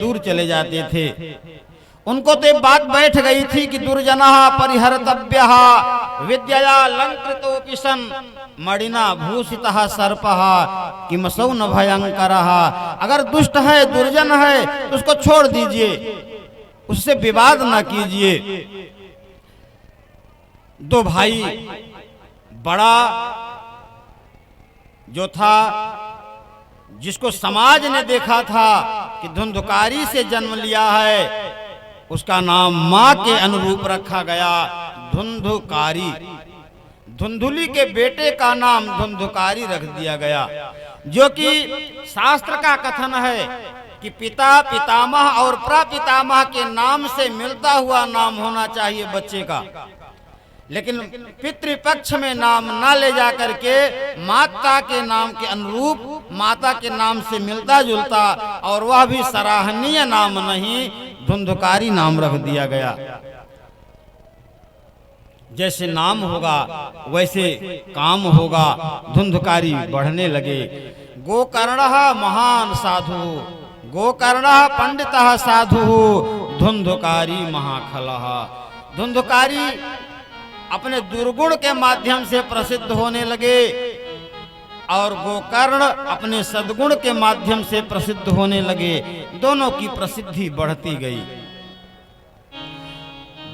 दूर चले जाते थे। उनको तो बात बैठ गई थी कि दुर्जनः परिहर्तव्यः विद्यया लंकृतोऽपि सन् मणिना भूषितः सर्पः किमसौ न भयंकरः। अगर दुष्ट है, दुर्जन है तो उसको छोड़ दीजिए, उससे विवाद न कीजिए। दो भाई, बड़ा जो था जिसको समाज ने देखा था कि धुंधुकारी से जन्म लिया है, उसका नाम मां के अनुरूप रखा गया, धुंधुकारी। धुंधुली के बेटे का नाम धुंधुकारी रख दिया गया, जो कि शास्त्र का कथन है कि पिता, पितामह और प्रपितामह के नाम से मिलता हुआ नाम होना चाहिए बच्चे का। लेकिन पितृपक्ष में नाम ना ले जा करके माता के नाम के अनुरूप, माता के नाम से मिलता जुलता और वह भी सराहनीय नाम नहीं, धुंधुकारी नाम रख दिया गया। जैसे नाम होगा वैसे काम होगा। धुंधुकारी बढ़ने लगे। गोकर्णः महान साधु, गोकर्णः पंडितः साधु, धुंधुकारी महाखलः। धुंधुकारी अपने दुर्गुण के माध्यम से प्रसिद्ध होने लगे और गोकर्ण अपने सद्गुण के माध्यम से प्रसिद्ध होने लगे। दोनों की प्रसिद्धि बढ़ती गई।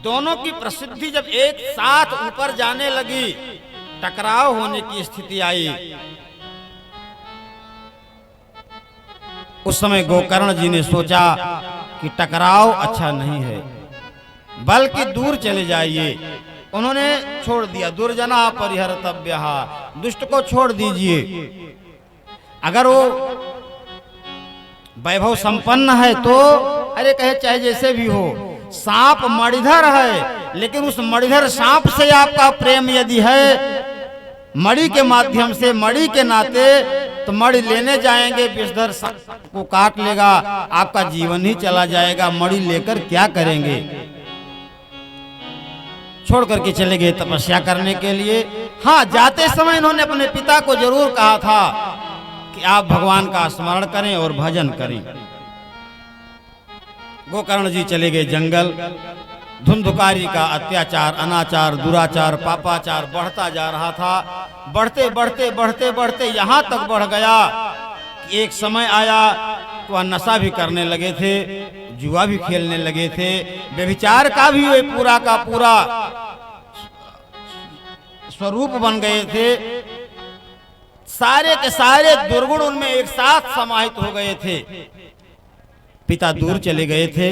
दोनों की प्रसिद्धि जब एक साथ ऊपर जाने लगी, टकराव होने की स्थिति आई। उस समय गोकर्ण जी ने सोचा कि टकराव अच्छा नहीं है, बल्कि दूर चले जाइए। उन्होंने छोड़ दिया, दुर्जना परिहर्तव्यः, दुष्ट को छोड़ दीजिए। अगर वो वैभव संपन्न है तो अरे कहे चाहे जैसे भी हो, सांप मणिधर है, लेकिन उस मणिधर सांप से आपका प्रेम यदि है, मणि के माध्यम से, मणि के नाते, तो मणि लेने जाएंगे, विषधर सांप को काट लेगा, आपका जीवन ही चला जाएगा। मणि लेकर क्या करेंगे? छोड़ करके चले गए तपस्या करने के लिए। हाँ, जाते समय इन्होंने अपने पिता को जरूर कहा था कि आप भगवान का स्मरण करें और भजन करें। गोकर्ण जी चले गए जंगल। धुंधुकारी का अत्याचार, अनाचार, दुराचार, पापाचार बढ़ता जा रहा था। बढ़ते बढ़ते बढ़ते बढ़ते यहाँ तक बढ़ गया कि एक समय आया तो वह नशा भी करने लगे थे, जुआ भी खेलने लगे थे, व्यभिचार का भी वे पूरा का पूरा स्वरूप बन गए थे। सारे के सारे दुर्गुण उनमें एक साथ समाहित हो गए थे। पिता दूर चले गए थे,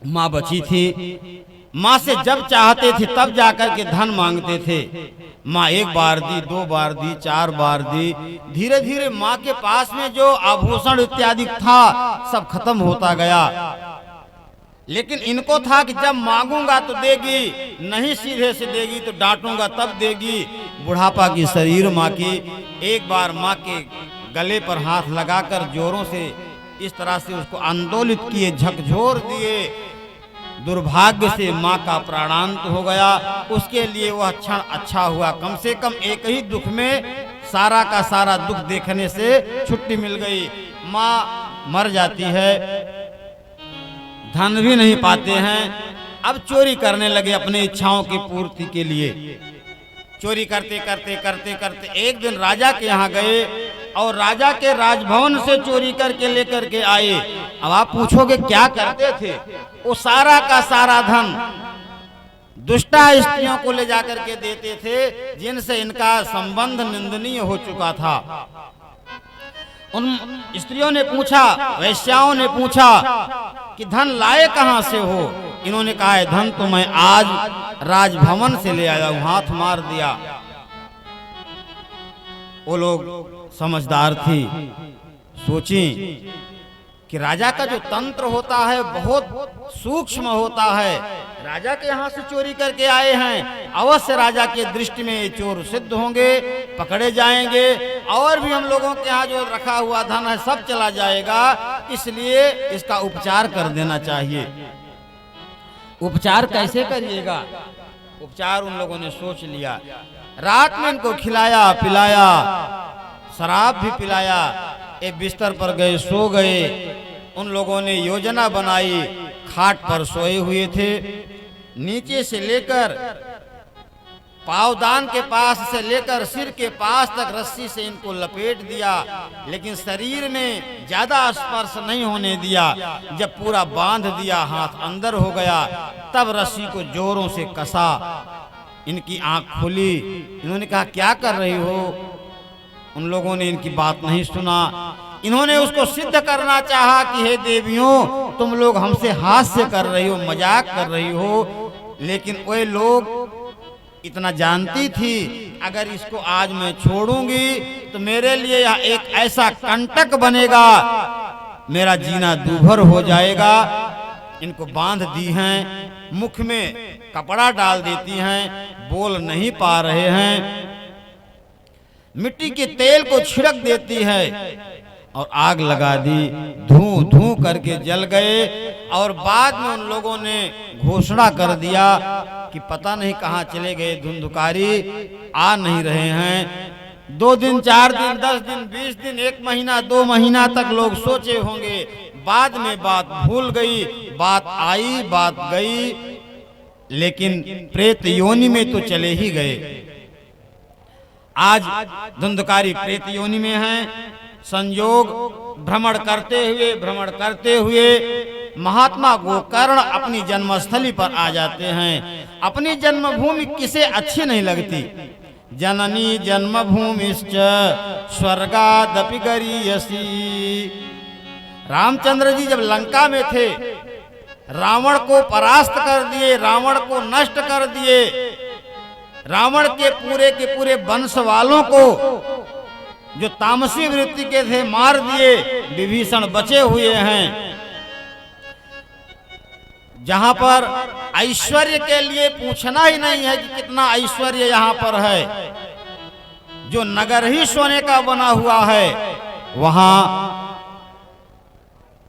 माँ बची थी। माँ से जब चाहते थे तब जाकर के धन मांगते थे। माँ एक बार दी, दो बार दी, चार बार दी। धीरे धीरे माँ के पास में जो आभूषण इत्यादि था सब खत्म होता गया। लेकिन इनको था कि जब मांगूंगा तो देगी, नहीं सीधे से देगी तो डांटूंगा तब देगी। बुढ़ापा की शरीर माँ की। एक बार माँ के गले पर हाथ लगाकर जोरों से इस तरह से उसको आंदोलित किए, झकझोर दिए। दुर्भाग्य से माँ का प्राणांत हो गया। उसके लिए वह क्षण अच्छा हुआ, कम से कम एक ही दुख में सारा का सारा दुख देखने से छुट्टी मिल गई। माँ मर जाती है, धन भी नहीं पाते हैं। अब चोरी करने लगे अपनी इच्छाओं की पूर्ति के लिए। चोरी करते करते करते करते एक दिन राजा के यहाँ गए और राजा के राजभवन से चोरी करके लेकर के आए। अब आप पूछोगे क्या करते थे? वो सारा का सारा धन दुष्टा स्त्रियों को ले जाकर के देते थे, जिनसे इनका संबंध निंदनीय हो चुका था। उन स्त्रियों ने पूछा, वैश्याओं ने पूछा कि धन लाए कहां से हो? इन्होंने कहा है धन तो मैं आज राजभवन से ले आया हूं, हाथ मार दिया। वो लोग समझदार थी, सोची कि राजा का जो तंत्र होता है बहुत सूक्ष्म होता है। राजा के यहाँ से चोरी करके आए हैं, अवश्य राजा के दृष्टि में ये चोर सिद्ध होंगे, पकड़े जाएंगे और भी हम लोगों के यहाँ जो रखा हुआ धन है सब चला जाएगा। इसलिए इसका उपचार कर देना चाहिए। उपचार कैसे करिएगा? उपचार उन लोगों ने सोच लिया। रात में इनको खिलाया पिलाया, शराब भी पिलाया, एक बिस्तर पर गए, सो गए। उन लोगों ने योजना बनाई, खाट पर सोए हुए थे, नीचे से लेकर पावदान के पास से लेकर सिर के पास तक रस्सी से इनको लपेट दिया, लेकिन शरीर में ज्यादा स्पर्श नहीं होने दिया। जब पूरा बांध दिया, हाथ अंदर हो गया, तब रस्सी को जोरों से कसा। इनकी आंख खुली, इन्होंने कहा क्या कर रही हो? उन लोगों ने इनकी बात नहीं सुना। इन्होंने उसको सिद्ध करना चाहा कि हे देवियों, तुम लोग हमसे हास्य कर रही हो, मजाक कर रही हो, लेकिन वे लोग इतना जानती थी अगर इसको आज मैं छोड़ूंगी तो मेरे लिए यह एक ऐसा कंटक बनेगा, मेरा जीना दूभर हो जाएगा। इनको बांध दी हैं, मुख में कपड़ा डाल देती हैं, बोल नहीं पा रहे हैं, मिट्टी के तेल को छिड़क देती है और आग लगा दी, धूं धूं करके जल गए। और बाद में उन लोगों ने घोषणा कर दिया कि पता नहीं कहाँ चले गए धुंधुकारी, आ नहीं रहे हैं। 2 दिन 4 दिन 10 दिन 20 दिन 1 महीना 2 महीना तक लोग सोचे होंगे, बाद में बात भूल गई, बात आई बात गई, लेकिन प्रेत योनि में तो चले ही गए। आज धुंधुकारी प्रेत योनि में हैं। संयोग भ्रमण करते हुए महात्मा गोकर्ण अपनी जन्मस्थली पर आ जाते हैं। अपनी जन्मभूमि किसे अच्छी नहीं लगती। जननी जन्मभूमिश्च स्वर्गादपि गरीयसी। रामचंद्र जी जब लंका में थे, रावण को परास्त कर दिए, रावण को नष्ट कर दिए, रावण के पूरे वंश वालों को जो तामसी वृत्ति के थे मार दिए, विभीषण बचे हुए हैं। जहां पर ऐश्वर्य के लिए पूछना ही नहीं है कि कितना ऐश्वर्य यहाँ पर है, जो नगर ही सोने का बना हुआ है, वहां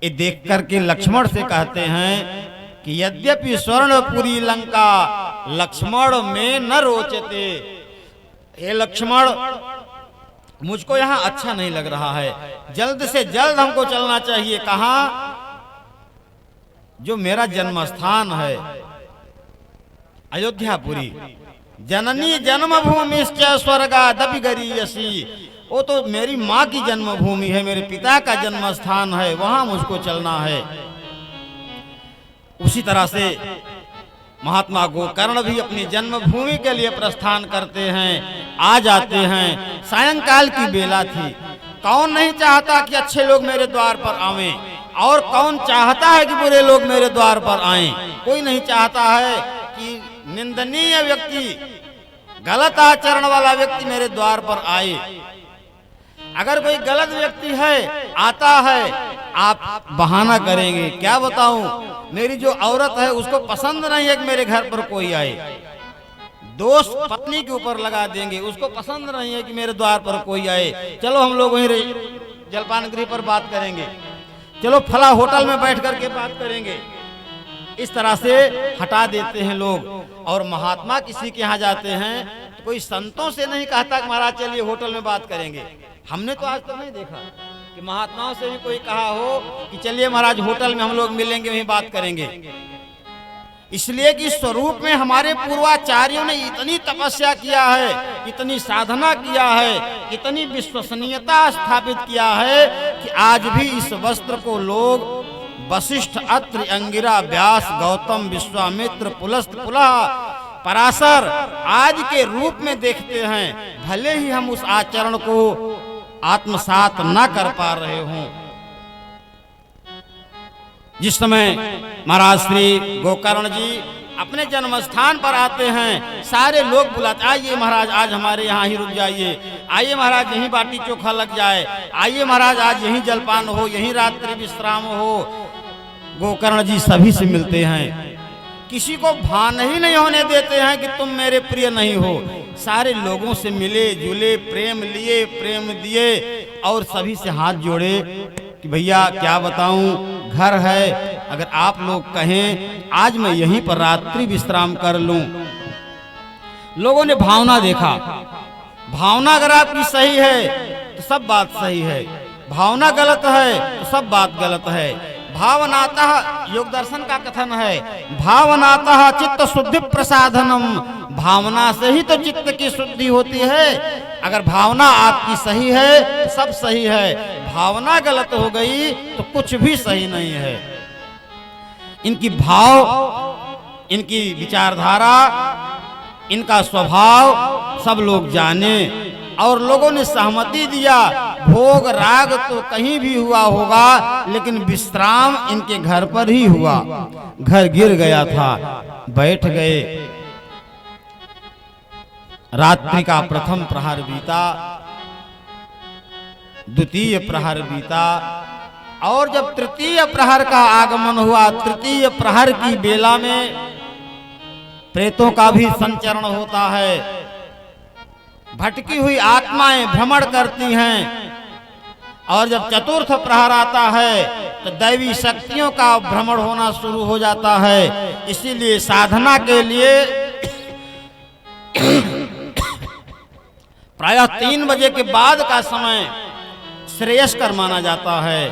ये देख करके लक्ष्मण से कहते हैं कि यद्यपि स्वर्णपुरी लंका लक्ष्मण में न रोचते। हे लक्ष्मण, मुझको यहाँ अच्छा नहीं लग रहा है, जल्द से जल्द हमको चलना चाहिए। कहाँ? जो मेरा जन्म स्थान है अयोध्यापुरी। जननी जन्मभूमिश्च स्वर्गादपि गरीयसी। वो तो मेरी माँ की जन्मभूमि है, मेरे पिता का जन्म स्थान है, वहां मुझको चलना है। उसी तरह से महात्मा गोकर्ण भी अपनी जन्मभूमि के लिए प्रस्थान करते हैं, आ जाते हैं। सायंकाल की बेला थी। कौन नहीं चाहता कि अच्छे लोग मेरे द्वार पर आवें, और कौन चाहता है कि बुरे लोग मेरे द्वार पर आएं? कोई नहीं चाहता है कि निंदनीय व्यक्ति, गलत आचरण वाला व्यक्ति मेरे द्वार पर आए। अगर कोई गलत व्यक्ति है आता है, आप बहाना करेंगे, क्या बताऊं, मेरी जो औरत है उसको पसंद नहीं है कि मेरे घर पर कोई आए। दोष पत्नी के ऊपर लगा देंगे, उसको पसंद नहीं है कि मेरे द्वार पर कोई आए। चलो हम लोग वहीं जलपान गृह पर बात करेंगे, चलो फला होटल में बैठ करके बात करेंगे। इस तरह से हटा देते हैं लोग। और महात्मा किसी के यहाँ जाते हैं तो कोई संतों से नहीं कहता कि महाराज चलिए होटल में बात करेंगे। हमने तो आज तक नहीं देखा कि महात्माओं से भी कोई कहा हो कि चलिए महाराज होटल में हम लोग मिलेंगे, वहीं बात करेंगे। इसलिए कि स्वरूप में हमारे पूर्वाचार्यों ने इतनी तपस्या किया है, इतनी साधना किया है, इतनी विश्वसनीयता स्थापित किया है कि आज भी इस वस्त्र को लोग वशिष्ठ, अत्रि, अंगिरा, व्यास, गौतम, विश्वामित्र, पुलस्त, पुलह, पराशर आज के रूप में देखते हैं। भले ही हम उस आचरण को आत्मसात न कर पा रहे हों। जिस समय महाराज श्री गोकर्ण जी अपने जन्म स्थान पर आते हैं, सारे लोग बुलाते, आइए महाराज आज हमारे यहाँ ही रुक जाइए, आइए महाराज यहीं बाटी चोखा लग जाए, आइए महाराज आज यहीं जलपान हो, यहीं रात्रि विश्राम हो। गोकर्ण जी सभी से मिलते हैं, किसी को भान ही नहीं होने देते हैं कि तुम मेरे प्रिय नहीं हो। सारे लोगों से मिले जुले, प्रेम लिए, प्रेम दिए, और सभी से हाथ जोड़े कि भैया क्या बताऊं, घर है, अगर आप लोग कहें आज मैं यहीं पर रात्रि विश्राम कर लूं। लोगों ने भावना देखा। भावना अगर आपकी सही है तो सब बात सही है, भावना गलत है तो सब बात गलत है। भावनातः, योग दर्शन का कथन है, भावनातः चित्त शुद्धि प्रसाधनम, भावना से ही तो चित्त की शुद्धि होती है। अगर भावना आपकी सही है तो सब सही है, भावना गलत हो गई तो कुछ भी सही नहीं है। इनकी भाव, इनकी विचारधारा, इनका स्वभाव सब लोग जाने और लोगों ने सहमति दिया। भोग राग तो कहीं भी हुआ होगा, लेकिन विश्राम इनके घर पर ही हुआ। घर गिर गया था, बैठ गए। रात्रि का प्रथम प्रहर बीता, द्वितीय प्रहर बीता, और जब तृतीय प्रहर का आगमन हुआ, तृतीय प्रहर की बेला में प्रेतों का भी संचरण होता है। भटकी हुई आत्माएं भ्रमण करती हैं, और जब चतुर्थ प्रहर आता है तो दैवी शक्तियों का भ्रमण होना शुरू हो जाता है। इसीलिए साधना के लिए प्रायः 3 बजे के बाद का समय श्रेयस्कर माना जाता है,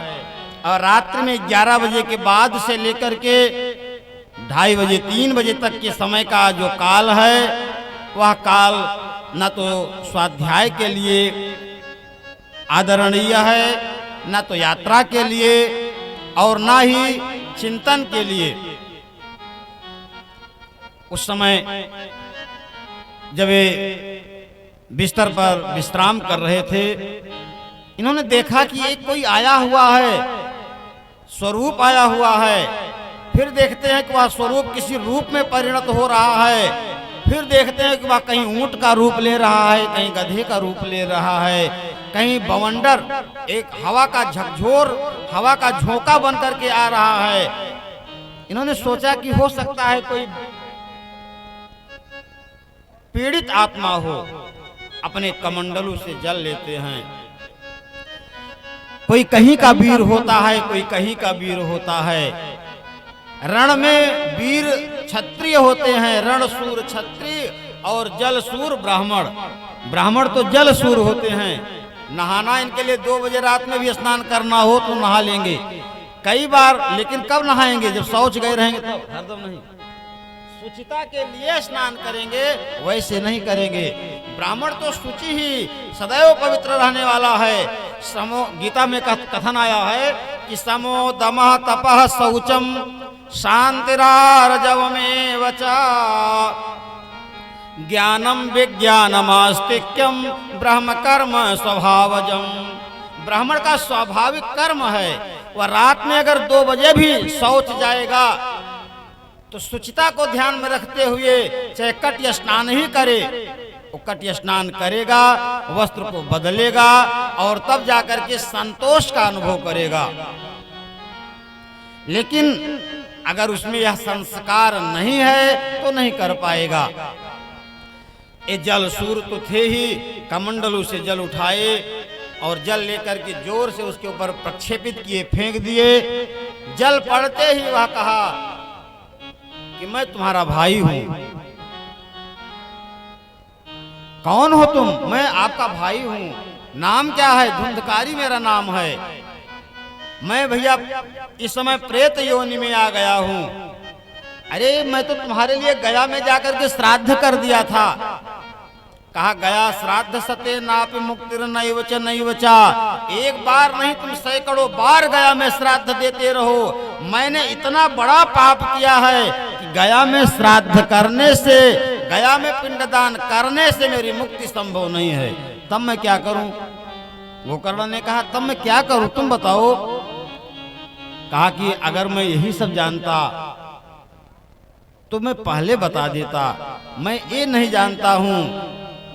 और रात्रि में 11 बजे के बाद से लेकर के 2:30 बजे 3 बजे तक के समय का जो काल है, वह काल न तो स्वाध्याय के लिए आदरणीय है, न तो यात्रा के लिए, और न ही चिंतन के लिए। उस समय जब वे बिस्तर पर विश्राम कर रहे थे, इन्होंने देखा कि एक कोई आया हुआ है, स्वरूप आया हुआ है। फिर देखते हैं कि वह स्वरूप किसी रूप में परिणत हो रहा है। फिर देखते हैं कि वह कहीं ऊंट का रूप ले रहा है, कहीं गधे का रूप ले रहा है, कहीं बवंडर, एक हवा का झकझोर, हवा का झोंका बन करके आ रहा है। इन्होंने सोचा कि हो सकता है कोई पीड़ित आत्मा हो। अपने कमंडलू से जल लेते हैं। कोई कहीं का वीर होता है, कोई कहीं का वीर होता है। रण में वीर क्षत्रिय होते हैं, रणशूर क्षत्रिय, और जलसूर ब्राह्मण। ब्राह्मण तो जलसूर होते हैं। नहाना इनके लिए 2 बजे रात में भी स्नान करना हो तो नहा लेंगे कई बार, लेकिन कब नहाएंगे? जब शौच गए रहेंगे तो हरदम नहीं। शुचिता के लिए स्नान करेंगे, वैसे नहीं करेंगे। ब्राह्मण तो शुचि ही सदैव पवित्र रहने वाला है। समो, गीता में कथन आया है कि समो दमः तपः शौचम शांतिरार्जवमेव च ज्ञानम विज्ञानमास्तिक्यम ब्रह्म कर्म स्वभावजम। ब्राह्मण का स्वाभाविक कर्म है, वह रात में अगर 2 बजे भी शौच जाएगा तो शुचिता को ध्यान में रखते हुए चाहे कट्य स्नान ही करे, वो कट्य स्नान करेगा, वस्त्र को बदलेगा, और तब जाकर के संतोष का अनुभव करेगा। लेकिन अगर उसमें यह संस्कार नहीं है तो नहीं कर पाएगा। ये जल सूर तो थे ही, कमंडलू से जल उठाए और जल लेकर के जोर से उसके ऊपर प्रक्षेपित किए, फेंक दिए। जल पड़ते ही वह कहा कि मैं तुम्हारा भाई हूं। कौन हो तुम? मैं आपका भाई हूं। नाम क्या है? धुंधकारी मेरा नाम है। मैं भैया इस समय प्रेत योनि में आ गया हूं। अरे मैं तो तुम्हारे लिए गया में जाकर के श्राद्ध कर दिया था। कहा गया श्राद्ध सते नापि मुक्तिर नैव च नैव च। एक बार नहीं तुम सैकड़ों बार गया में श्राद्ध देते रहो। मैंने इतना बड़ा पाप किया है कि गया में श्राद्ध करने से, गया में पिंडदान करने से मेरी मुक्ति संभव नहीं है। तब मैं क्या करूं? गोकर्ण ने कहा तब मैं क्या करूं, तुम बताओ। कहा कि अगर मैं यही सब जानता तो मैं पहले बता देता। मैं ये नहीं जानता हूं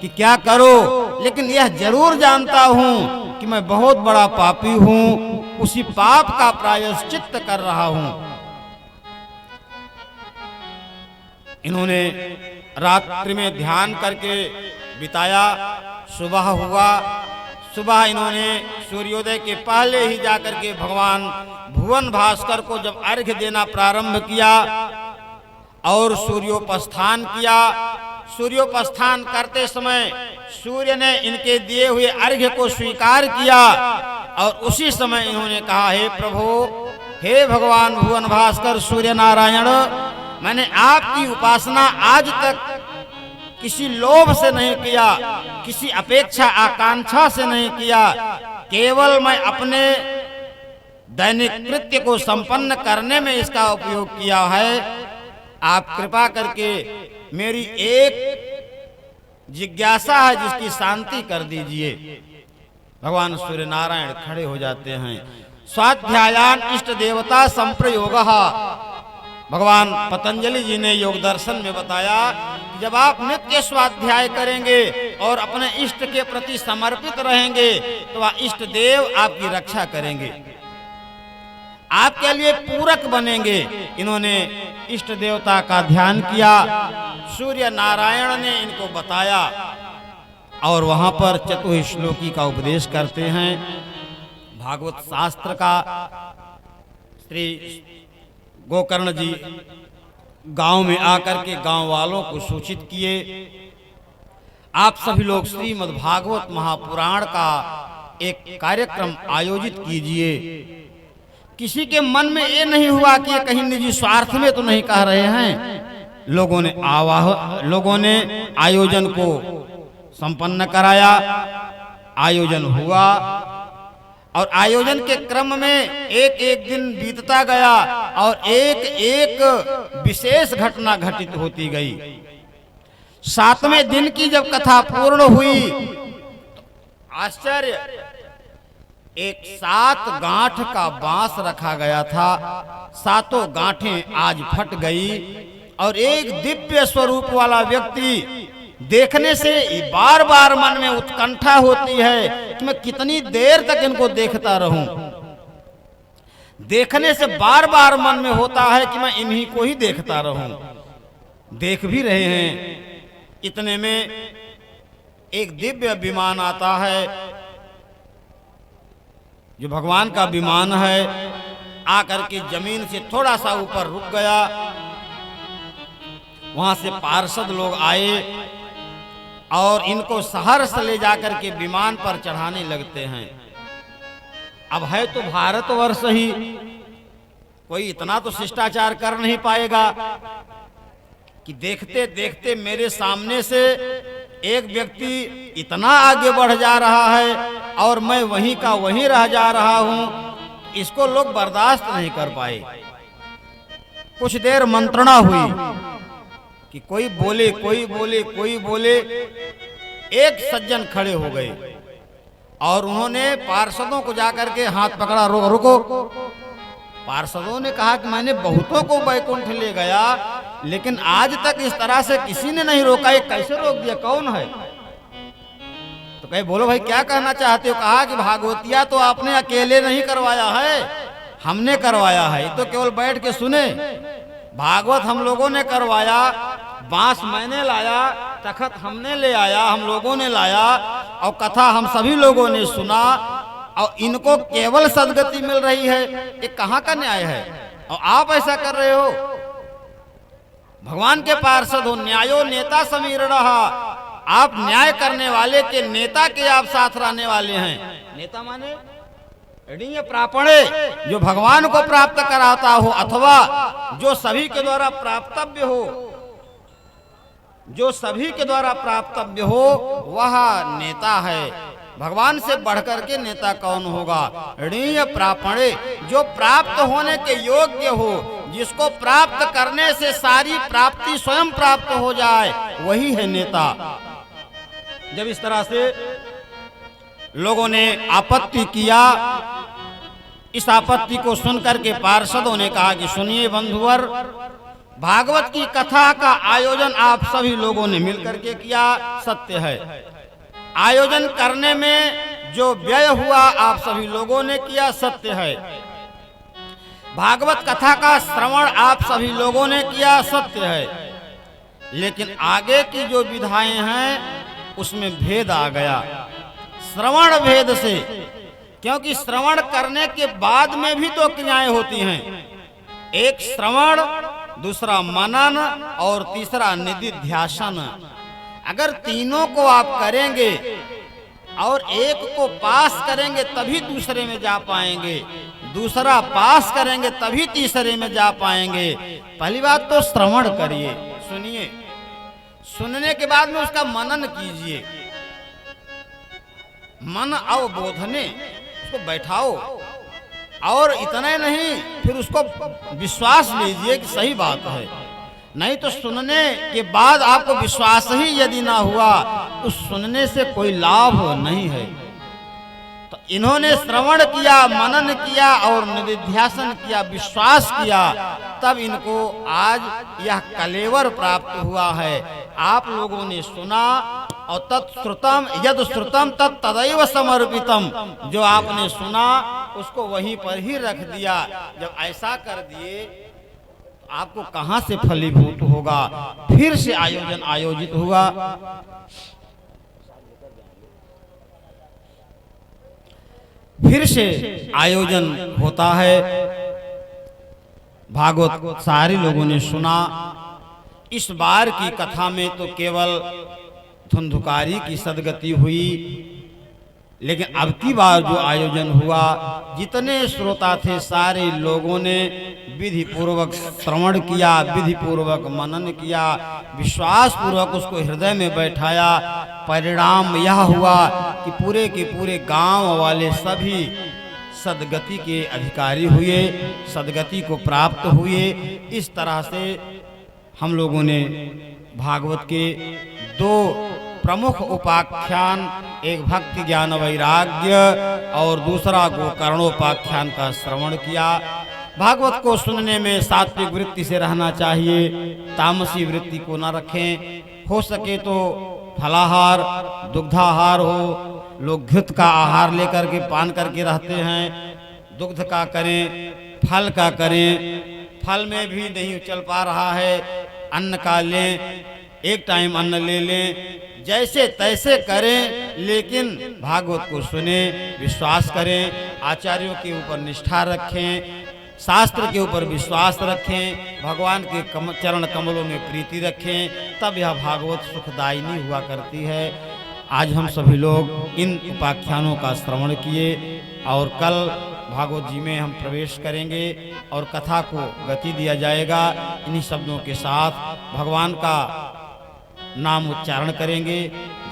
कि क्या करो, लेकिन यह जरूर जानता हूं कि मैं बहुत बड़ा पापी हूं, उसी पाप का प्रायश्चित्त कर रहा हूं। इन्होंने रात्रि में ध्यान करके बिताया। सुबह हुआ। सुबह इन्होंने सूर्योदय के पहले ही जाकर के भगवान भुवन भास्कर को जब अर्घ्य देना प्रारंभ किया और सूर्योपस्थान किया। सूर्योपस्थान करते समय सूर्य ने इनके दिए हुए अर्घ्य को स्वीकार किया और उसी समय इन्होंने कहा हे प्रभु हे भगवान भुवन भास्कर सूर्य नारायण, मैंने आपकी उपासना आज तक किसी लोभ से नहीं किया, किसी अपेक्षा आकांक्षा से नहीं किया, केवल मैं अपने दैनिक कृत्य को संपन्न करने में इसका उपयोग किया है। आप कृपा करके मेरी एक जिज्ञासा है जिसकी शांति कर दीजिए। भगवान सूर्य नारायण खड़े हो जाते हैं। स्वाध्यायान इष्ट देवता संप्रयोग। भगवान पतंजलि जी ने योग दर्शन में बताया कि जब आप नित्य स्वाध्याय करेंगे और अपने इष्ट के प्रति समर्पित रहेंगे तो वह इष्ट देव आपकी रक्षा करेंगे, आपके लिए पूरक बनेंगे। इन्होंने इष्ट देवता का ध्यान किया, सूर्य नारायण ने इनको बताया और वहां पर चतुश्लोकी का उपदेश करते हैं। भागवत शास्त्र का श्री गोकर्ण जी गांव में आकर के गांव वालों को सूचित किए। आप सभी लोग श्रीमद् भागवत महापुराण का एक कार्यक्रम आयोजित कीजिए। किसी के मन में ये नहीं हुआ कि ये कहीं निजी स्वार्थ में तो नहीं कह रहे हैं। लोगों ने आयोजन को संपन्न कराया, आयोजन हुआ और आयोजन के क्रम में एक एक दिन बीतता गया और एक एक विशेष घटना घटित होती गई। 7वें दिन की जब कथा पूर्ण हुई तो आश्चर्य, एक 7 गांठ का बांस रखा गया था, 7 गांठें आज फट गई और एक दिव्य स्वरूप वाला व्यक्ति देखने से बार बार मन में उत्कंठा होती है कि मैं कितनी देर तक इनको देखता रहूं। देखने से बार बार मन में होता है कि मैं इन्हीं को ही देखता रहूं। देख भी रहे हैं, इतने में एक दिव्य विमान आता है जो भगवान का विमान है, आकर के जमीन से थोड़ा सा ऊपर रुक गया। वहां से पार्षद लोग आए और इनको सहर्ष ले जाकर के विमान पर चढ़ाने लगते हैं। अब है तो भारतवर्ष ही, कोई इतना तो शिष्टाचार कर नहीं पाएगा कि देखते देखते मेरे सामने से एक व्यक्ति इतना आगे बढ़ जा रहा है और मैं वहीं का वहीं रह जा रहा हूं। इसको लोग बर्दाश्त नहीं कर पाए। कुछ देर मंत्रणा हुई कि कोई बोले कोई बोले कोई बोले। एक सज्जन खड़े हो गए और उन्होंने पार्षदों को जाकर के हाथ पकड़ा, रुको रुको। पार्षदों ने कहा कि मैंने बहुतों को वैकुंठ ले गया, लेकिन आज तक इस तरह से किसी ने नहीं रोका। ये कैसे रोक दिया, कौन है? तो कहे बोलो भाई क्या कहना चाहते हो? कहा कि भागवतिया तो आपने अकेले नहीं करवाया है, हमने करवाया है। तो केवल बैठ के सुने, भागवत हम लोगों ने करवाया, बांस मैंने लाया, तखत हमने ले आया, हम लोगों ने लाया और कथा हम सभी लोगों ने सुना और इनको केवल सदगति मिल रही है। ये कहाँ का न्याय है? और आप ऐसा कर रहे हो। भगवान के पार्षद हो, न्यायो नेता समीर रहा। आप न्याय करने वाले के नेता के आप साथ रहने वाले हैं। नेता माने ऋणीय प्रापणे, जो भगवान को प्राप्त कराता हो अथवा जो सभी के द्वारा प्राप्तव्य हो, जो सभी के द्वारा प्राप्तव्य हो वह नेता है। भगवान से बढ़कर के नेता कौन होगा? ऋणीय प्रापणे, जो प्राप्त होने के योग्य हो, जिसको प्राप्त करने से सारी प्राप्ति स्वयं प्राप्त हो जाए, वही है नेता। जब इस तरह से लोगों ने आपत्ति किया, इस आपत्ति को सुनकर के पार्षदों ने कहा कि सुनिए बंधुवर, भागवत की कथा का आयोजन आप सभी लोगों ने मिलकर के किया, सत्य है। आयोजन करने में जो व्यय हुआ आप सभी लोगों ने किया, सत्य है। भागवत कथा का श्रवण आप सभी लोगों ने किया, सत्य है। लेकिन आगे की जो विधाएं हैं उसमें भेद आ गया, श्रवण भेद से। क्योंकि श्रवण करने के बाद में भी तो क्रियाएं होती हैं। एक श्रवण, दूसरा मनन और तीसरा निधिध्यासन। अगर तीनों को आप करेंगे और एक को पास करेंगे तभी दूसरे में जा पाएंगे। दूसरा पास करेंगे तभी तीसरे में जा पाएंगे। पहली बात तो श्रवण करिए, सुनिए, सुनने के बाद में उसका मनन कीजिए, मन अवबोधने उसको बैठाओ, और इतना नहीं फिर उसको विश्वास लीजिए कि सही बात है। नहीं तो सुनने के बाद आपको विश्वास ही यदि ना हुआ, उस सुनने से कोई लाभ नहीं है। तो इन्होंने श्रवण किया, मनन किया और निधिध्यासन किया, विश्वास किया, तब इनको आज यह कलेवर प्राप्त हुआ है। आप लोगों ने सुना और तत्श्रुतम यद श्रुतम तत् तदैव समर्पितम, जो आपने सुना उसको वहीं पर ही रख दिया। जब ऐसा कर दिए आपको कहां से फलीभूत होगा, फिर से आयोजन आयोजित हुआ। फिर से आयोजन होता है, भागवत सारे लोगों ने सुना। इस बार की कथा में तो केवल धुंधुकारी की सदगति हुई, लेकिन अब की बार जो आयोजन हुआ, जितने श्रोता थे सारे लोगों ने विधि पूर्वक श्रवण किया, विधि पूर्वक मनन किया, विश्वास पूर्वक उसको हृदय में बैठाया। परिणाम यह हुआ कि पूरे के पूरे गांव वाले सभी सदगति के अधिकारी हुए, सदगति को प्राप्त हुए। इस तरह से हम लोगों ने भागवत के दो प्रमुख उपाख्यान, एक भक्ति ज्ञान वैराग्य और दूसरा गोकर्णोपाख्यान का श्रवण किया। भागवत को सुनने में सात्विक वृत्ति से रहना चाहिए, तामसी वृत्ति को न रखें। हो सके तो फलाहार, दुग्धाहार हो, लोग घृत का आहार लेकर के पान करके रहते हैं, दुग्ध का करें, फल का करें। फल में भी नहीं चल पा रहा है, अन्न का लें, एक टाइम अन्न ले लें, जैसे तैसे करें, लेकिन भागवत को सुने, विश्वास करें, आचार्यों के ऊपर निष्ठा रखें, शास्त्र के ऊपर विश्वास रखें, भगवान के चरण कमलों में प्रीति रखें, तब यह भागवत सुखदायिनी हुआ करती है। आज हम सभी लोग इन उपाख्यानों का श्रवण किए और कल भागवत जी में हम प्रवेश करेंगे और कथा को गति दिया जाएगा। इन्हीं शब्दों के साथ भगवान का नाम उच्चारण करेंगे,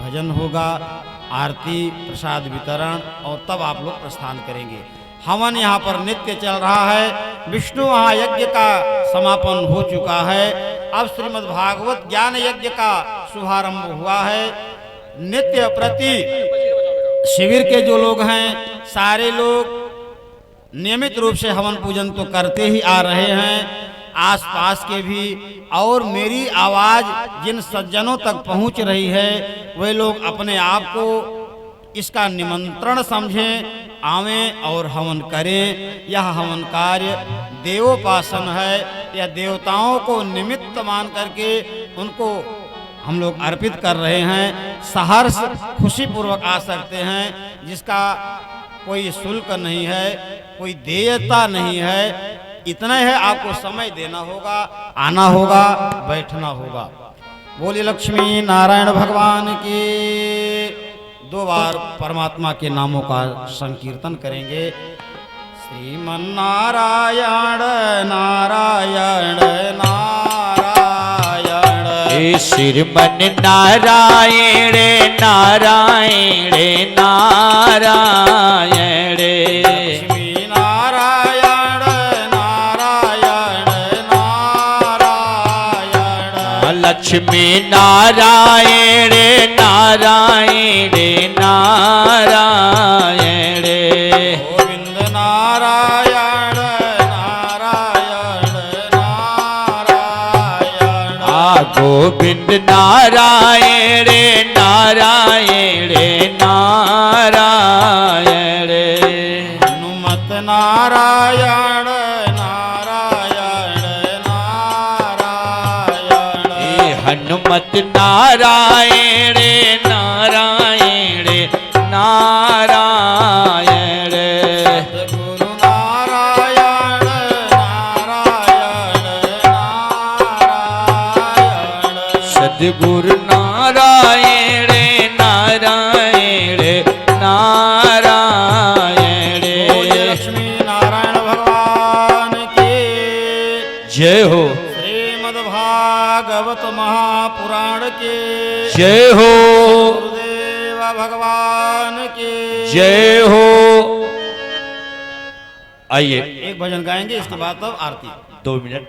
भजन होगा, आरती, प्रसाद वितरण, और तब आप लोग प्रस्थान करेंगे। हवन यहाँ पर नित्य चल रहा है। विष्णु महायज्ञ का समापन हो चुका है, अब श्रीमद् भागवत ज्ञान यज्ञ का शुभारंभ हुआ है। नित्य प्रति शिविर के जो लोग हैं, सारे लोग नियमित रूप से हवन पूजन तो करते ही आ रहे हैं, आसपास के भी, और मेरी आवाज जिन सज्जनों तक पहुंच रही है, वे लोग अपने आप को इसका निमंत्रण समझें, आवें और हवन करें। यह हवन कार्य देवोपासन है, यह देवताओं को निमित्त मान करके उनको हम लोग अर्पित कर रहे हैं। सहर्ष खुशी पूर्वक आ सकते हैं, जिसका कोई शुल्क नहीं है, कोई देयता नहीं है। इतना है, आपको समय देना होगा, आना होगा, बैठना होगा। बोलिए लक्ष्मी नारायण भगवान की। दो बार परमात्मा के नामों का संकीर्तन करेंगे। श्रीमन नारायण नारायण नारायण, श्रीमन नारायण नारायण नारायण, लक्ष्मी नारायण नारायण नारायण, लक्ष्मी नारायण नारायण नारायण, गोविंद नारायण नारायण नारायण, गोविंद नारायण नारायण नारायण, हनुमत नारायण नारायण नारायण, हनुमत नारायण नारायण नारायण, सद्गुरु नारायण नारायण नारायण, सद्गुरु नारायण नारायण नारायण, बोलिए लक्ष्मी नारायण जय हो, श्रीमद्भागवत महापुराण के जय हो, गुरुदेव भगवान के जय हो। आइए एक भजन गाएंगे, इसके बाद तब आरती। 2 मिनट।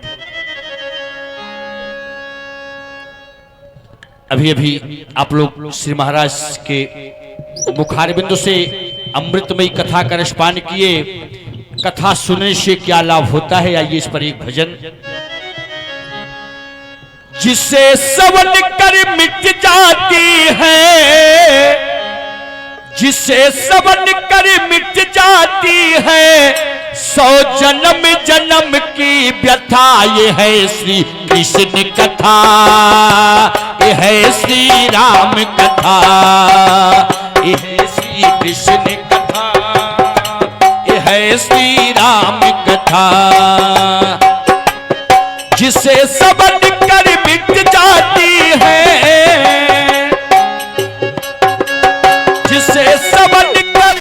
अभी अभी आप लोग श्री महाराज के मुखारबिंदु से अमृतमयी कथा का रसपान किए। कथा सुनने से क्या लाभ होता है, आइए इस पर एक भजन। जिसे सवन कर मिट जाती है, जिसे सवन कर मिट जाती है, 100 जन्म जन्म की व्यथा, ये है श्री कृष्ण कथा, ये है श्री राम कथा, ये है श्री कृष्ण कथा, ये है श्री राम कथा। जिसे सबन कर मिट जाती है, जिसे सबन कर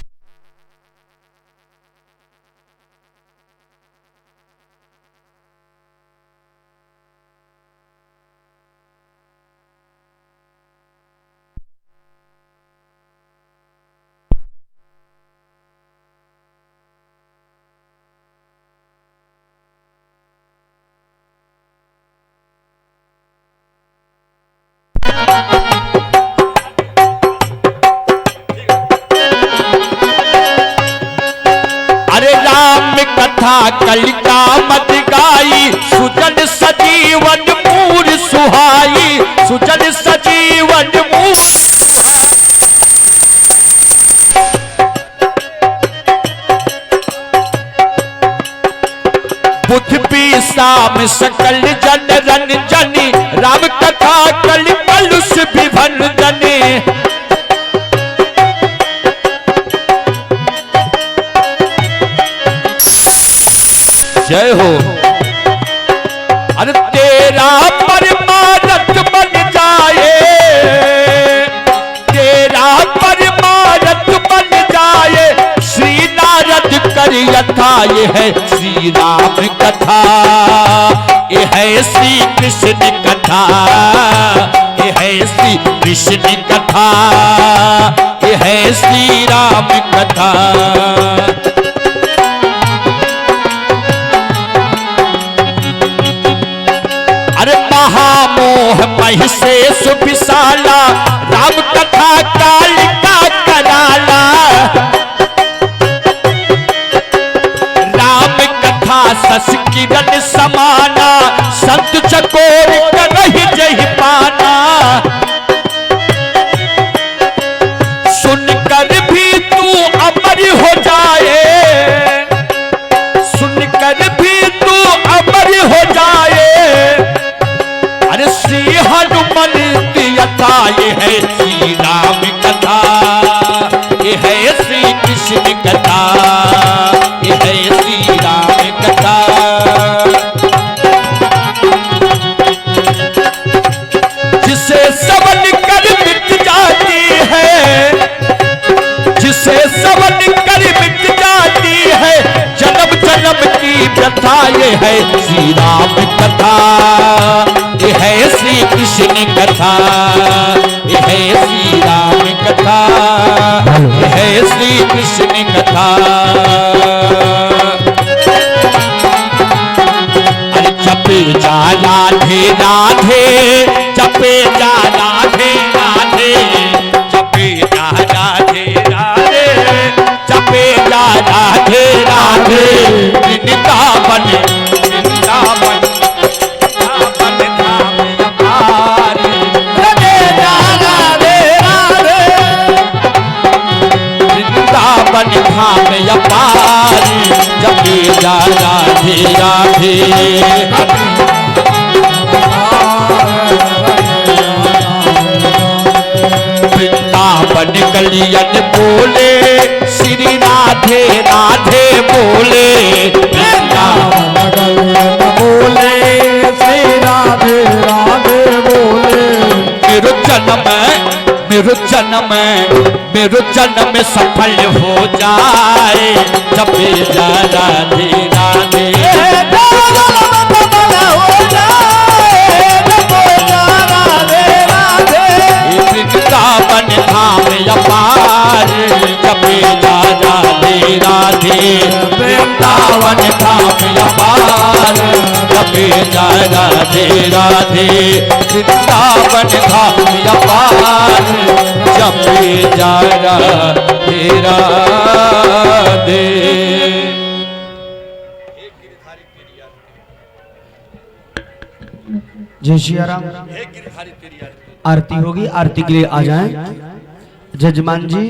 कथा कलिका मत गाई, सुजन सजीवन मूर सुहाई, सुजन सजीवन मूर बुध भी शाम सकल जन रंजनी, राम कथा कल कलुष विभन जने। जय हो। अरे तेरा परमारथ बन जाए, तेरा परमारथ बन जाए, श्री नारद कर यथा, ये है श्री राम कथा, ये है श्री कृष्ण कथा, ये है श्री कृष्ण कथा, ये है श्री राम कथा। महामोह महिषेष विशाला, राम कथा कालिका कराला, राम कथा सस किरण समाना, संत चकोर करहि जहि पाना। सुनकर भी तू अमर हो जाए, सुनकर भी तू अमर हो जाए, अरे श्री हनुमान यथा, ये है श्री राम कथा, ये है श्री कृष्ण कथा, ये है श्री राम कथा। जिसे सबन कर मिट जाती है, जिसे सबन कर मिट जाती है, जन्म जन्म की व्यथा, ये है श्री राम कथा, ये है श्री कृष्ण कथा, ये है श्री राम कथा, ये है श्री कृष्ण कथा। अरे जपे जा राधे राधे, जपे जा राधे राधे, जपे जा राधे राधे, जपे जा राधे राधे, वृंदावन वृंदावन वृंदावन धाम अपारी, जपे जा राधे राधे। वृंदावन कलियन बोले, श्री राधे राधे बोले, वृंदावन कलियन बोले, श्री राधे राधे बोले। मेरो जन्म मेरो जन्म सफल हो जाए, जपे जा राधे राधे। वृंदावन धाम अपार जपे जाए राधे राधे वृंदावन धाम अपार जपे जाए राधे राधे। जय श्री राम। आरती होगी, आरती के लिए आ जाएं जजमान जी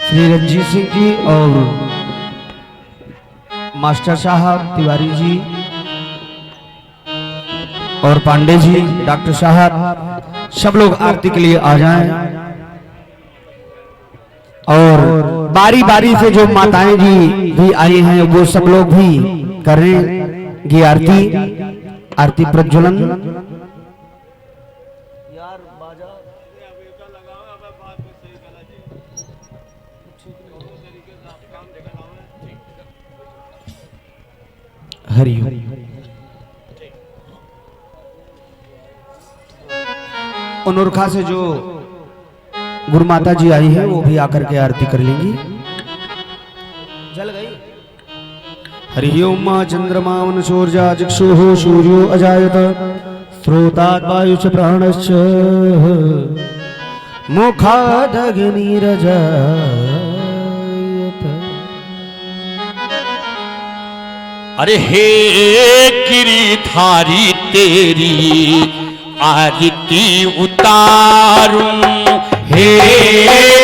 श्री रंजीत सिंह जी और मास्टर साहब तिवारी जी और पांडे जी डॉक्टर साहब सब लोग आरती के लिए आ जाएं। और बारी बारी से जो माताएं जी भी आई हैं वो सब लोग भी करेंगे आरती, आरती प्रज्वलन। हरि ओम। उनोरखा से जो गुरु माता जी आई है वो भी आकर के आरती कर लेंगी। जल गई। हरि ओम। मां चंद्रमा वनसूर्या चक्षुः सूर्यो अजायत स्रोतात् वायुश्च प्राणश्च मुखादग्निरजायत। अरे हे गिरिधारी तेरी आरती उतारूं, हे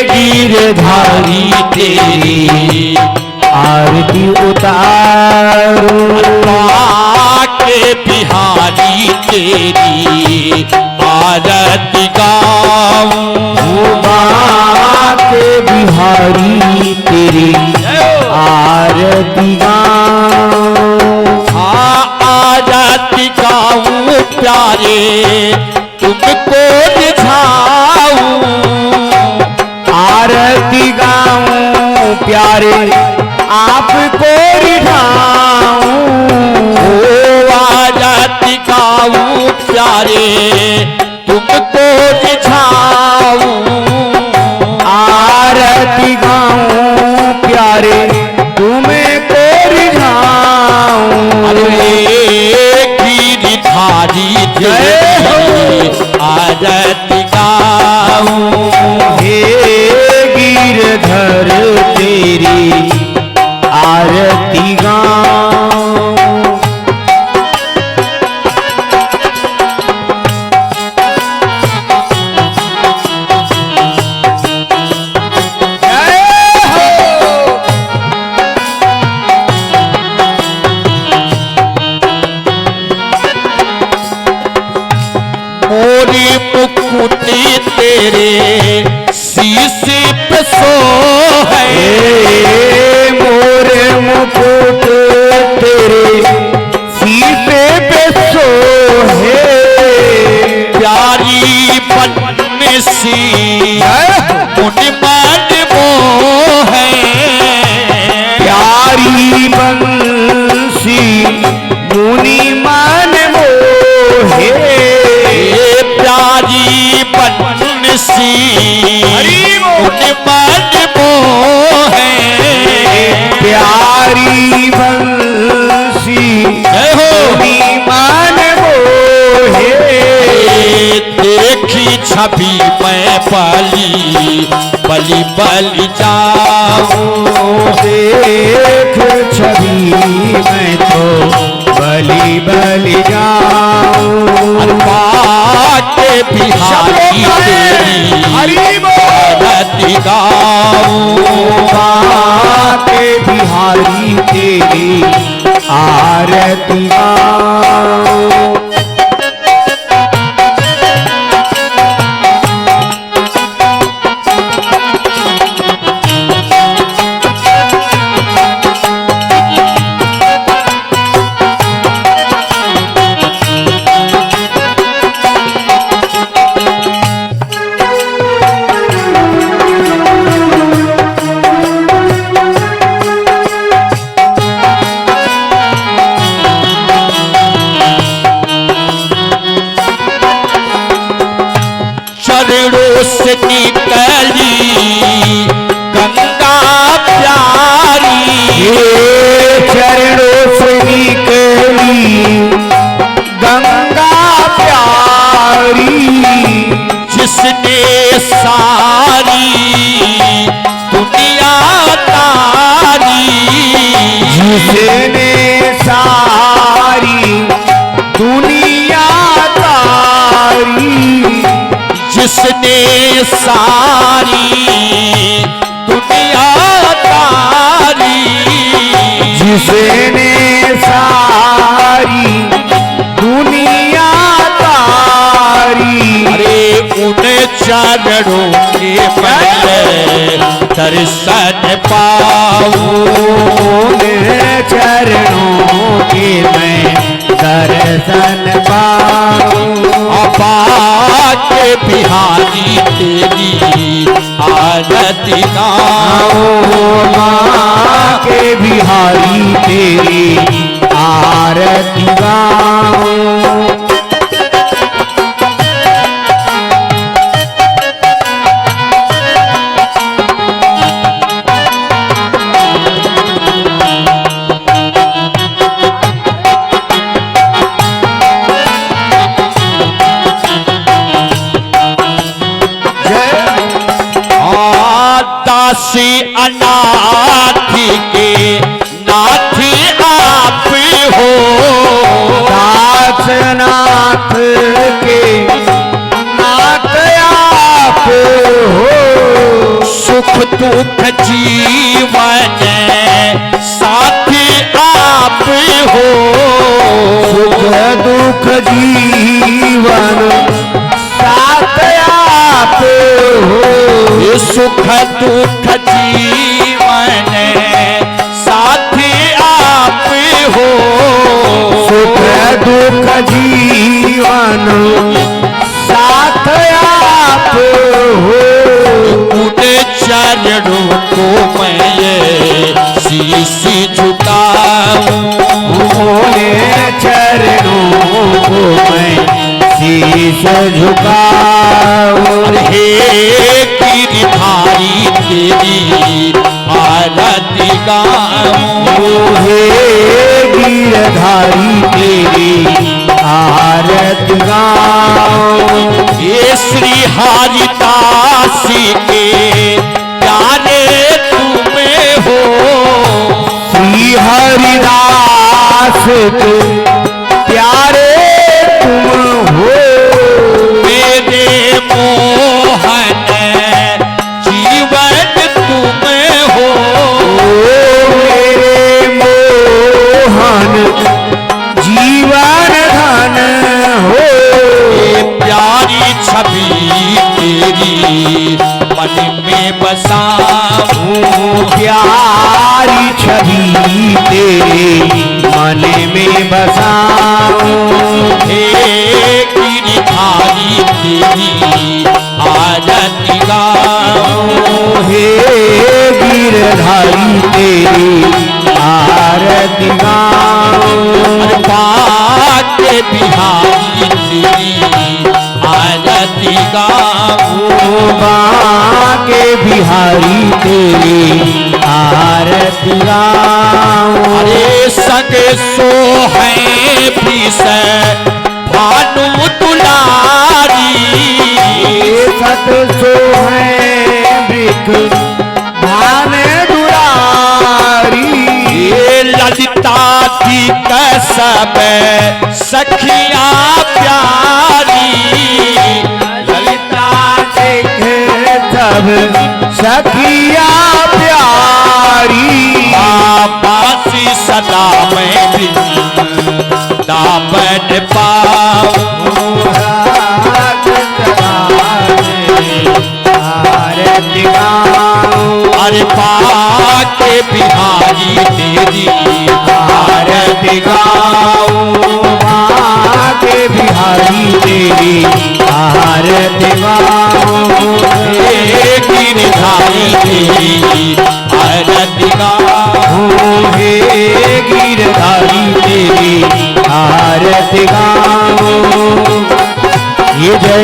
गिरधारी तेरी आरती उतारूं, के बिहारी तेरी आरती गाऊं, के बिहारी तेरी आरती गाऊं, आरती गाऊं प्यारे तुमको रिझाऊं, आरती गाऊं प्यारे आपको रिझाऊं, आरती गाऊं प्यारे तुमको रिझाऊं, आरती गाऊं प्यारे तुमको रिझाऊं। अरे गिरिधारी तेरी आरती गाऊं, हे गिरधर तेरी आरती गाऊं। मोरी मुकुटी तेरे शीश पे सो है, मोरे मुकुट तेरे सीते पे सो है, प्यारी बनसी मुनि मान वो है, प्यारी बंसी मुनि मान वो है, प्यारी बनसी मुनि मान वो है, प्यारी बंसी जय हो मुनि मान वो है। देखी छवि मैं बलि बलि बलि जाऊं, देख छवि मैं तो बलि बलि जाऊं। के बिहारी तेरी आरती गाऊं, के बिहारी तेरी आरती गाऊं। चरणों से निकली गंगा प्यारी, सारी दुनिया तारी, जिसने सारी दुनिया तारी, जिसने सारी दुनिया तारी, जिसने सारी दुनिया तारी। अरे उन चरणों के पहले दर्शन पाऊं, चरणों के मैं दर्शन पाऊं। अपा के बिहारी तेरी आरती गाऊं, माँ के बिहारी तेरी आरती गाऊं। दासी अनाथी के नाथी आप हो, दास नाथ के नाथ आप हो। सुख दुख जीवन साथी आप हो, सुख दुख जीवन साथ आप हो। सुख दुख जीवन साथी आप हो, सुख दुख जीवन साथ आप हो। उन चरणों को मैं शीश झुकाऊं, मोरे चरणों को मैं शीश झुकाऊं। हे गिरधारी तेरी आरती गाऊं, हे गिरधारी तेरी आरती गाऊं। ये श्री हरिदास के प्यारे तुम्हें हो, श्री हरिदास के प्यारे तुम हो। मेरे मोहन जीवन तुम हो, मेरे मोहन जीवन धन हो। ये प्यारी छवि तेरी मन में बसाऊं, प्यारी छवि तेरे मन में बसाऊं। हे गिरधारी तेरी आरती गाऊं, हे गिरधारी तेरी आरती गाऊं। पाके बिहारी तेरी आरती गाऊं, के बिहारी तेरी आरती गाऊं। अरे संग सो है भीष भानु दुलारी, सत सो है बिक भान दुलारी। ये ललिता की कसम सखियां प्यारी, ललिता देखे सब सखिया प्यारी। बासी सदा मैं भी दामन पाऊं, आरती गाऊं। अरे पाके बिहारी तेरी आरती गाऊं। के बिहारी तेरी आरती गाऊं। हे गिरधारी तेरी आरती गाऊं, हे गिरधारी तेरी आरती गाऊं। ये जय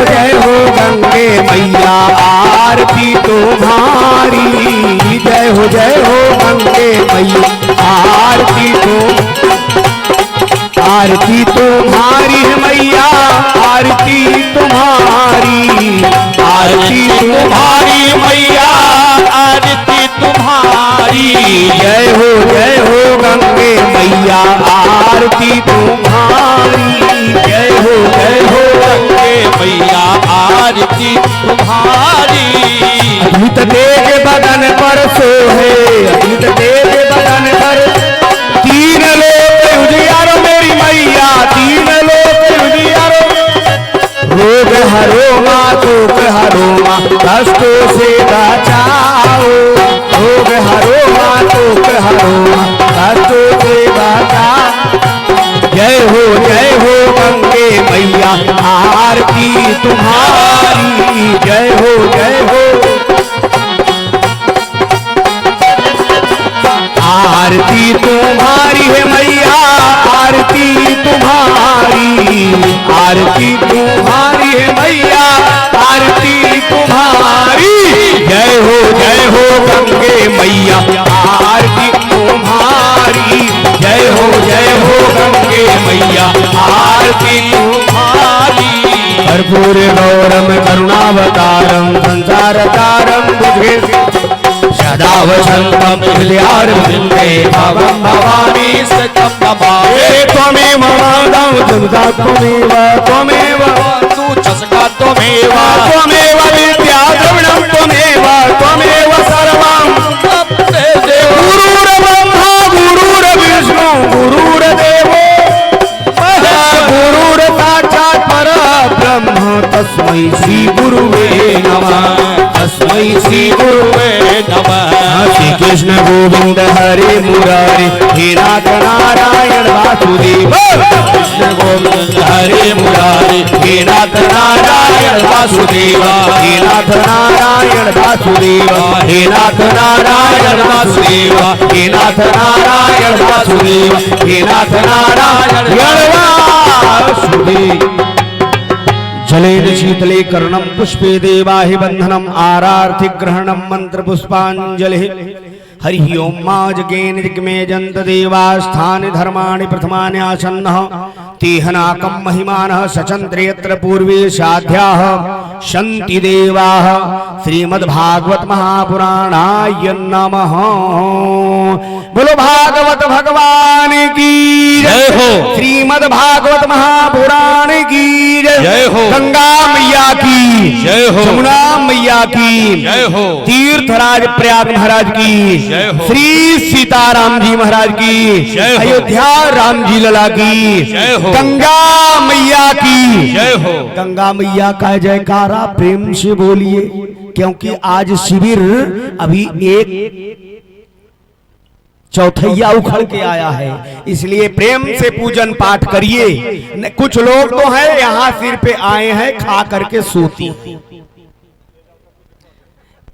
जय हो गंगे मैया आरती तुम्हारी। जय हो गंगे मैया आरती आरती तुम्हारी है मैया, आरती तुम्हारी, आरती तुम्हारी मैया, आरती तुम्हारी। जय हो गंगे मैया, आरती तुम्हारी, जय हो गंगे मैया, आरती तुम्हारी। अद्भुत तेज बदन पर सोहे, अद्भुत तेज बदन पर, तीन लोक उजियारो मेरी मैया, तीन लोक उजियारो। रोग हरो माँ, दुख हरो माँ, कष्टों से बचाओ। रोग हरो माँ, दुख हरो माँ, कष्टों से बचाओ। जय हो गंगे मैया, आरती तुम्हारी, जय हो आरती तुम्हारी है मैया, आरती तुम्हारी, आरती तुम्हारी है मैया, आरती तुम्हारी। जय हो गंगे मैया, आरती तुम्हारी, जय हो गंगे मैया, आरती तुम्हारी। कर्पूर गौरम करुणावतारम संसार तारम बुद्धे सदा वसंतम हृदयारविंदे भवं भवानी सततं नमामि। त्वमेव माधव जगदा त्वमेव तू चषका त्वमेव विद्या द्रविणं त्वमेव सर्वं। गुरुर्ब्रह्मा गुरुर्विष्णु गुरुर्देवो गुरुर् साक्षात् परब्रह्म तस्मै श्री गुरुवे नमः, तस्मै श्री गुरुवे नमः। श्री कृष्ण गोविंद हरे मुरारी, हे नाथ नारायण वासुदेव। कृष्ण गोविंद हरे मुरारी, हे नाथ नारायण वासुदेव, हे नाथ नारायण वासुदेव, हे नाथ नारायण वासुदेव, हे नाथ नारायण वासुदेव, हे नाथ नारायण वासुदेव। जलेन शीतले कर्णम पुष्पे देवाहि बंधनम आरार्ति ग्रहणम मंत्र पुष्पांजलि। हरि ओम माजगेन जिग्मे जंत देवास्थानि धर्माणि प्रथमानि आसन्नः तेहनाकं महिमानः सचंद्रे यत्र पूर्वे साध्याः शन्ति देवाः। श्रीमद्भागवत महापुराणाय नमः। बोलो भागवत भगवान की जय हो। श्रीमद्भागवत महापुराण की जय हो। गंगा मैया की जय हो। जमुना मैया की जय हो। तीर्थराज प्रयाग महाराज की जय हो। श्री सीताराम जी महाराज की जय हो। अयोध्या राम जी लला की जय हो। गंगा मैया की जय हो। गंगा मैया का जयकारा प्रेम से बोलिए, क्योंकि आज शिविर अभी एक चौथैया उखड़ के आया है, इसलिए प्रेम से पूजन पाठ करिए। कुछ लोग तो हैं यहाँ सिर पे आए हैं खा करके सोती,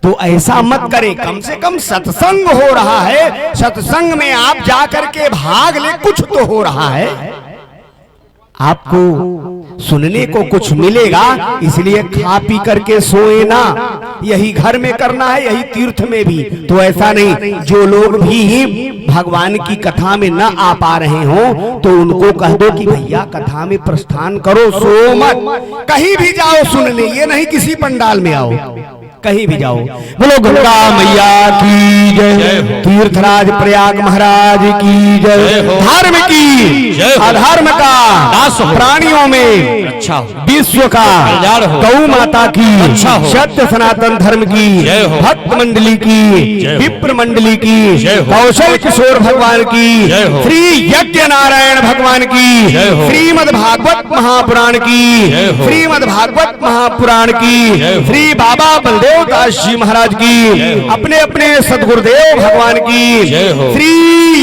तो ऐसा मत करें। कम से कम सत्संग हो रहा है, सत्संग में आप जाकर के भाग ले, कुछ तो हो रहा है, आपको सुनने को कुछ मिलेगा। इसलिए खा पी करके सोए ना, यही घर में करना है, यही तीर्थ में भी। तो ऐसा नहीं, जो लोग भी भगवान की कथा में न आ पा रहे हो तो उनको कह दो कि भैया कथा में प्रस्थान करो, सो मत, कहीं भी जाओ सुनने, ये नहीं किसी पंडाल में आओ, कहीं भी जाओ। बोलो गंगा मैया की जय, तीर्थराज प्रयाग महाराज की जय। धर्म की अधर्म का प्राणियों में अच्छा विश्व का गौ माता की अच्छा हो। सत्य सनातन धर्म की भक्त मंडली की, विप्र मंडली की, कौशल किशोर भगवान की, श्री यज्ञ नारायण भगवान की, श्रीमद् भागवत महापुराण की, श्रीमद् भागवत महापुराण की, श्री बाबा बलदेव दास जी महाराज की, अपने अपने सदगुरुदेव भगवान की, श्री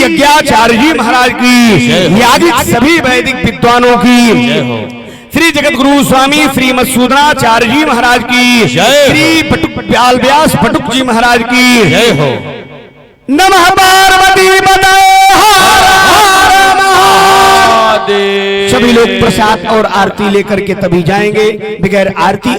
यज्ञाचार्य जी महाराज की, आदि सभी वैदिक विद्वानों की, श्री जगत गुरु स्वामी श्री मधुसूदनाचार्य जी महाराज की, श्री पटुक व्याल व्यास पटुक जी महाराज की जय हो। नमः पार्वती पते सभी लोग प्रसाद और आरती लेकर के तभी जाएंगे, बगैर आरती